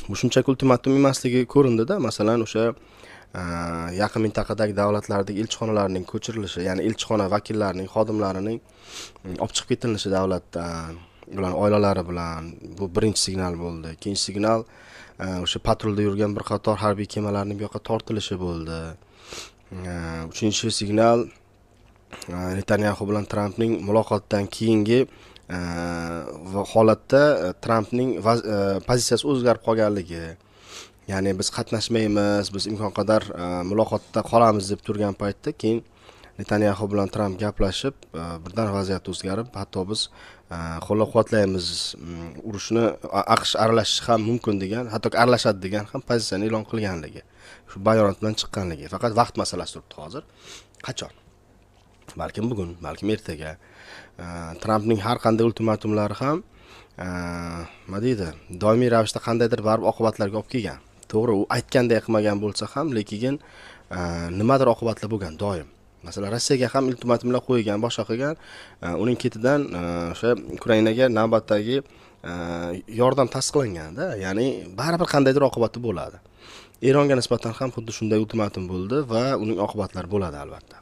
Bu shunchaki ultimatum emasligi ko'rindi-da. Masalan, o'sha yaqin mintaqadagi davlatlardagi elchixonalarning ko'chirilishi, ya'ni elchixona vakillarining, xodimlarining olib chiqib ketilishi davlatdan, ular oilalari bilan bu birinchi signal bo'ldi. Ikkinchi signal o'sha patrulda yurgan bir qator harbiy kemalarning bu yoqqa tortilishi bo'ldi. Uchinchi signal Netanyahu bilan Trampning muloqotidan keyingi holatda Trampning pozitsiyasi o'zgarib qolganligi. Ya'ni biz qatnashmaymiz, biz imkon qadar muloqotda qolamiz deb turgan paytda keyin Netanyahu bilan Tramp gaplashib, birdan vaziyat o'zgarib, hatto biz qo'llab-quvvatlaymiz, urushni AQSh aralashishi ham mumkin degan, hatto aralashadi degan ham pozitsiyani e'lon qilganligi, shu bayonot bilan chiqqanligi. Faqat vaqt masalasi turibdi hozir. Qachon? Balkim bugun, balkim ertaga. Trampning har qanday ultimatumlari ham nima deydi, doimiy ravishda qandaydir barib oqibatlarga olib kelgan. To'g'ri, u aytganday qilmagan bo'lsa ham, lekin nimadir oqibatlar bo'lgan doim. Masalan, Rossiyaga ham ultimatumlar qo'ygan, boshqa qilgan, uning ketidan o'sha Ukrainaga navbatdagi yordam tasdiqlangan-da, ya'ni baribir qandaydir oqibati bo'ladi. Eronga nisbatan ham xuddi shunday ultimatum bo'ldi va uning oqibatlari bo'ladi albatta.